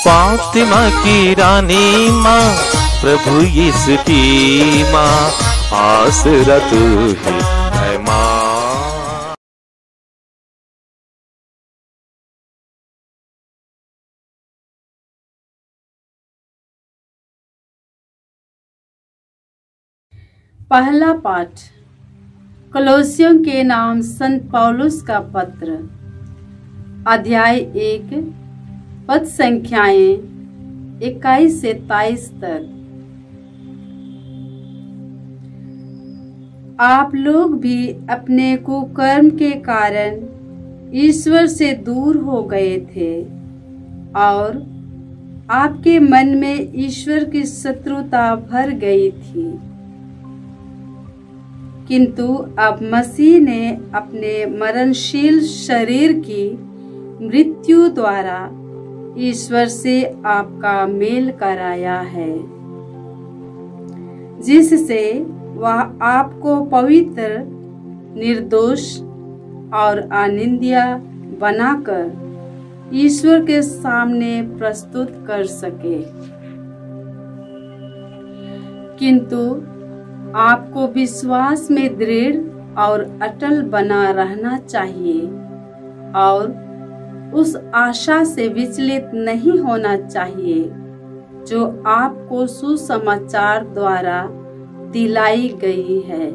फातिमा की रानी माँ, प्रभु यीशु की माँ, आसरा तू ही है माँ। पहला पाठ कलोसियों के नाम संत पौलुस का पत्र, अध्याय 1, पद संख्याएं 21 से 23 तक। आप लोग भी अपने कुकर्म के कारण ईश्वर से दूर हो गए थे और आपके मन में ईश्वर की शत्रुता भर गई थी। किंतु अब मसीह ने अपने मरणशील शरीर की मृत्यु द्वारा ईश्वर से आपका मेल कराया है, जिससे वह आपको पवित्र, निर्दोष और अनिंद्य बनाकर ईश्वर के सामने प्रस्तुत कर सके। किंतु आपको विश्वास में दृढ़ और अटल बना रहना चाहिए और उस आशा से विचलित नहीं होना चाहिए जो आपको सुसमाचार द्वारा दिलाई गई है।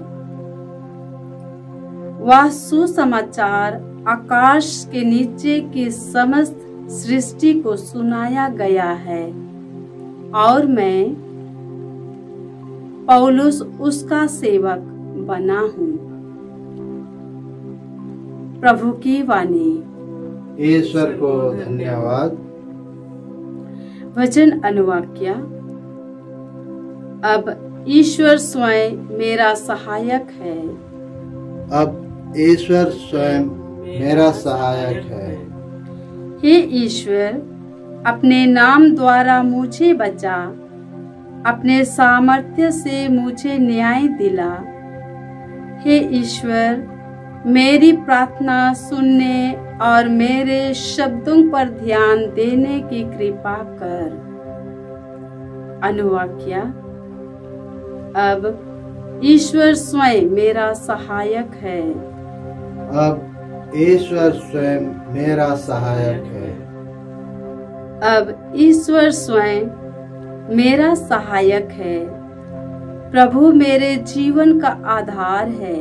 वह सुसमाचार आकाश के नीचे की समस्त सृष्टि को सुनाया गया है और मैं पौलुस उसका सेवक बना हूँ। प्रभु की वाणी। ईश्वर को धन्यवाद। वचन अनुवाक्य। अब ईश्वर स्वयं मेरा सहायक है। अब ईश्वर स्वयं मेरा सहायक है। हे ईश्वर, अपने नाम द्वारा मुझे बचा, अपने सामर्थ्य से मुझे न्याय दिला। हे ईश्वर, मेरी प्रार्थना सुनने और मेरे शब्दों पर ध्यान देने की कृपा कर। अनुवाक्य। अब ईश्वर स्वयं मेरा सहायक है। अब ईश्वर स्वयं मेरा सहायक है। अब ईश्वर स्वयं मेरा सहायक है। प्रभु मेरे जीवन का आधार है।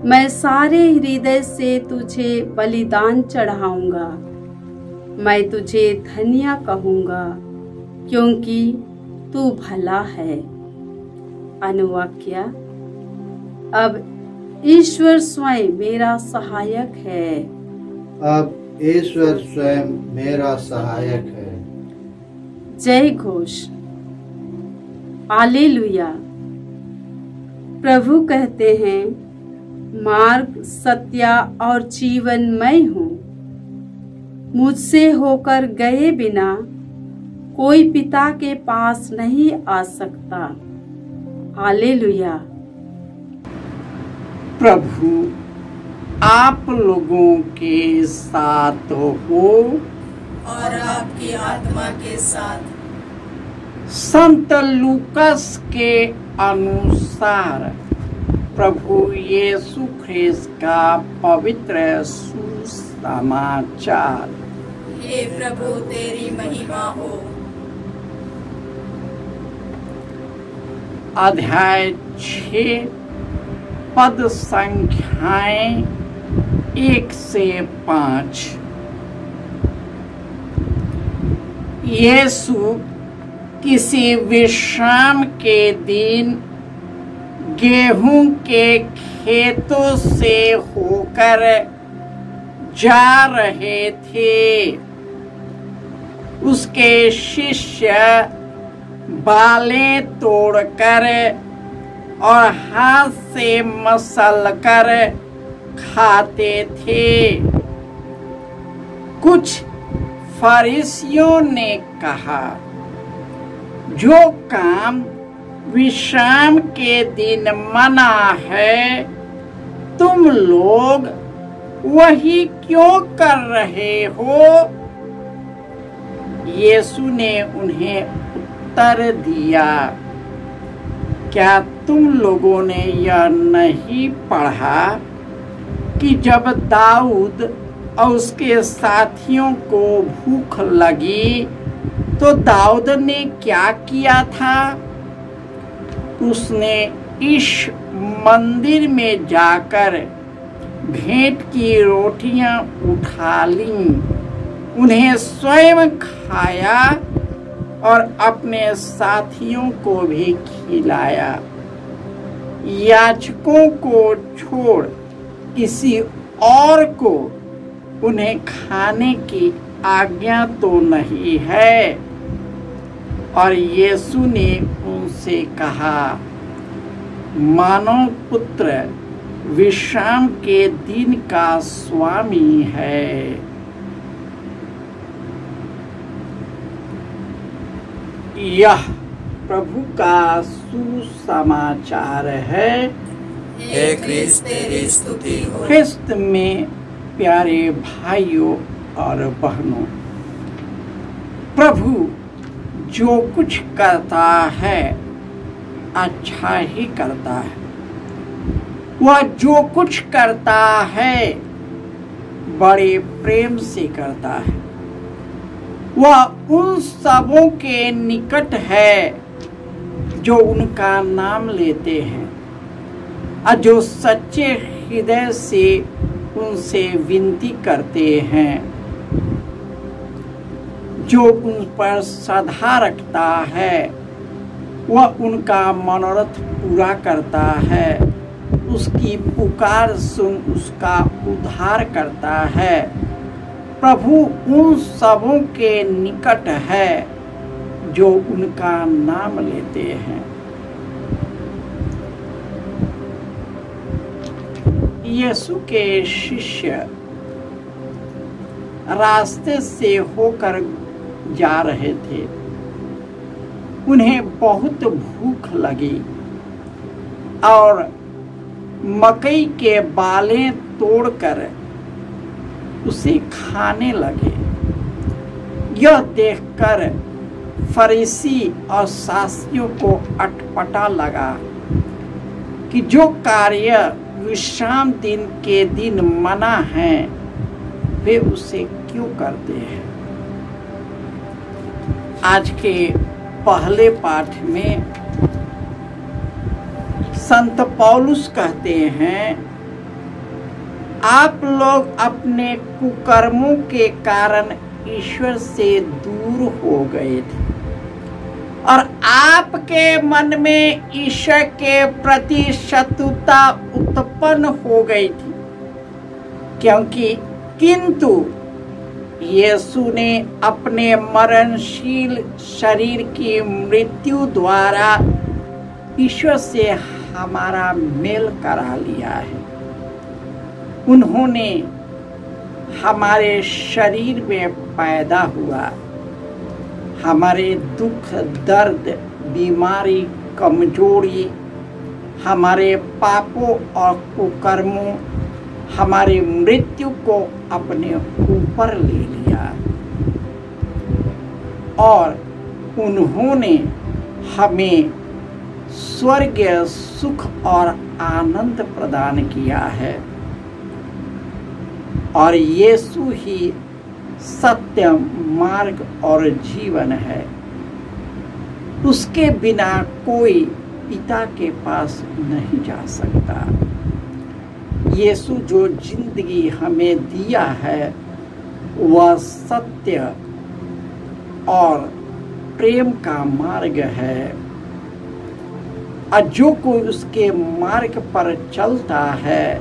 मैं सारे हृदय से तुझे बलिदान चढ़ाऊंगा। मैं तुझे धन्य कहूंगा क्योंकि तू भला है। अनुवाक्य। अब ईश्वर स्वयं मेरा सहायक है। अब ईश्वर स्वयं मेरा सहायक है। जय घोष। हालेलुया। प्रभु कहते हैं, मार्ग, सत्य और जीवन मैं हूँ। मुझसे होकर गए बिना कोई पिता के पास नहीं आ सकता। हालेलुया। प्रभु आप लोगों के साथ हो और आपकी आत्मा के साथ। संत लूकस के अनुसार प्रभु यीशु ख्रिस्त का पवित्र सुसमाचार। हे प्रभु, तेरी महिमा हो। अध्याय 6, पद संख्याएं 1 से 5। यीशु किसी विश्राम के दिन गेहूं के खेतों से होकर जा रहे थे। उसके शिष्य बालें तोड़कर और हाथ से मसलकर खाते थे। कुछ फरीसियों ने कहा, जो काम विश्राम के दिन मना है, तुम लोग वही क्यों कर रहे हो? यीशु ने उन्हें उत्तर दिया, क्या तुम लोगों ने यह नहीं पढ़ा कि जब दाऊद और उसके साथियों को भूख लगी तो दाऊद ने क्या किया था? उसने इस मंदिर में जाकर भेंट की रोटियां उठा लीं, उन्हें स्वयं खाया और अपने साथियों को भी खिलाया। याजकों को छोड़ किसी और को उन्हें खाने की आज्ञा तो नहीं है। और यीशु ने उनसे कहा, मानव पुत्र विश्राम के दिन का स्वामी है। यह प्रभु का सुसमाचार है। हे क्रिस्त तेरी स्तुति हो। क्रिस्त में प्यारे भाइयों और बहनों, प्रभु जो कुछ करता है अच्छा ही करता है। वह जो कुछ करता है बड़े प्रेम से करता है। वह उन सबों के निकट है जो उनका नाम लेते हैं और जो सच्चे हृदय से उनसे विनती करते हैं। जो उन पर श्रद्धा रखता है वह उनका मनोरथ पूरा करता है। उसकी पुकार सुन उसका उद्धार करता है। प्रभु उन सबों के निकट है जो उनका नाम लेते हैं। यीशु के शिष्य रास्ते से होकर जा रहे थे। उन्हें बहुत भूख लगी और मकई के बालें तोड़कर उसे खाने लगे। यह देखकर फरीसी और शास्त्रियों को अटपटा लगा कि जो कार्य विश्राम दिन के दिन मना है वे उसे क्यों करते हैं। आज के पहले पाठ में संत पौलुस कहते हैं, आप लोग अपने कुकर्मों के कारण ईश्वर से दूर हो गए थे और आपके मन में ईश्वर के प्रति शत्रुता उत्पन्न हो गई थी, क्योंकि किंतु यीशु ने अपने मरणशील शरीर की मृत्यु द्वारा ईश्वर से हमारा मेल करा लिया है। उन्होंने हमारे शरीर में पैदा हुआ, हमारे दुख दर्द बीमारी कमजोरी हमारे पापों और कुकर्मों हमारी मृत्यु को अपने ऊपर ले लिया और उन्होंने हमें स्वर्गीय सुख और आनंद प्रदान किया है। और यीशु ही सत्य मार्ग और जीवन है। उसके बिना कोई पिता के पास नहीं जा सकता। यीशु जो जिंदगी हमें दिया है वह सत्य और प्रेम का मार्ग है और जो कोई उसके मार्ग पर चलता है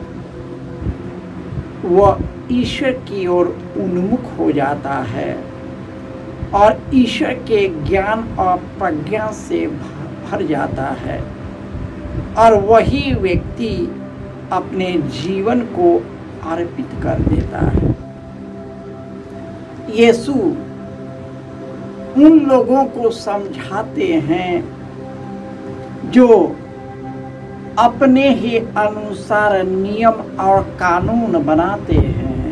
वह ईश्वर की ओर उन्मुख हो जाता है और ईश्वर के ज्ञान और प्रज्ञा से भर जाता है और वही व्यक्ति अपने जीवन को अर्पित कर देता है। यीशु उन लोगों को समझाते हैं जो अपने ही अनुसार नियम और कानून बनाते हैं,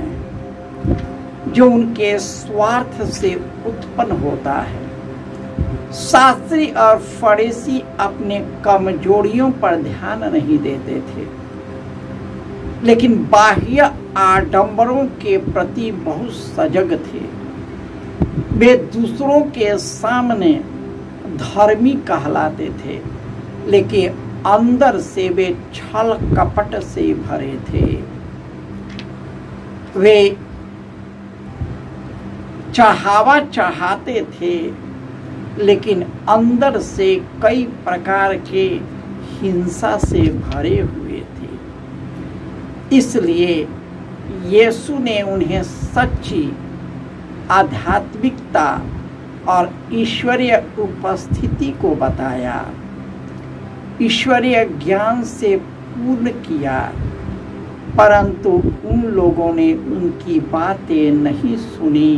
जो उनके स्वार्थ से उत्पन्न होता है। शास्त्री और फरीसी अपने कमजोरियों पर ध्यान नहीं देते थे, लेकिन बाह्य आडंबरों के प्रति बहुत सजग थे। वे दूसरों के सामने धर्मी कहलाते थे, लेकिन अंदर से वे छल कपट से भरे थे। वे चढ़ावा चढ़ाते थे, लेकिन अंदर से कई प्रकार के हिंसा से भरे हुए थे। इसलिए यीशु ने उन्हें सच्ची आध्यात्मिकता और ईश्वरीय उपस्थिति को बताया, ईश्वरीय ज्ञान से पूर्ण किया, परंतु उन लोगों ने उनकी बातें नहीं सुनी,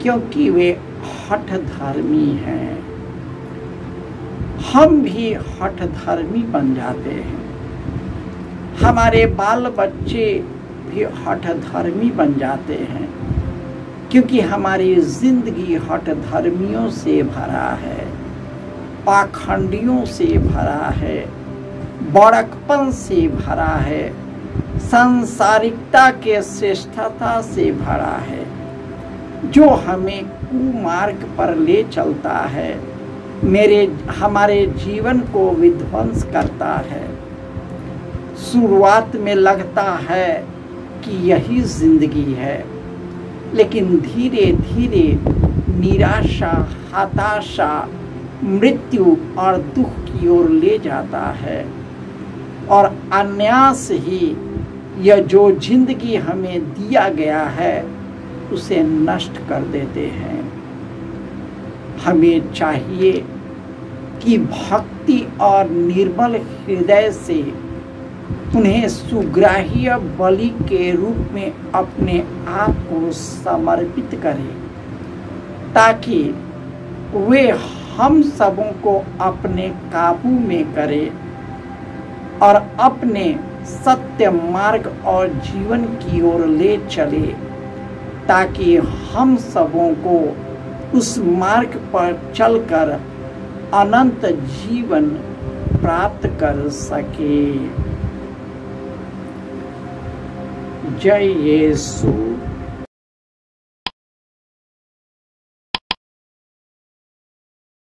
क्योंकि वे हठधर्मी हैं। हम भी हठधर्मी बन जाते हैं। हमारे बाल बच्चे भी हठधर्मी बन जाते हैं, क्योंकि हमारी जिंदगी हठधर्मियों से भरा है, पाखंडियों से भरा है, बड़कपन से भरा है, सांसारिकता के श्रेष्ठता से भरा है, जो हमें कुमार्ग पर ले चलता है, हमारे जीवन को विध्वंस करता है। शुरुआत में लगता है कि यही जिंदगी है, लेकिन धीरे धीरे निराशा, हताशा, मृत्यु और दुख की ओर ले जाता है, और अनायास ही यह जो जिंदगी हमें दिया गया है उसे नष्ट कर देते हैं। हमें चाहिए कि भक्ति और निर्मल हृदय से उन्हें सुग्राह्य बलि के रूप में अपने आप को समर्पित करें, ताकि वे हम सबों को अपने काबू में करें और अपने सत्य मार्ग और जीवन की ओर ले चले, ताकि हम सबों को उस मार्ग पर चलकर अनंत जीवन प्राप्त कर सके। जय यीशु।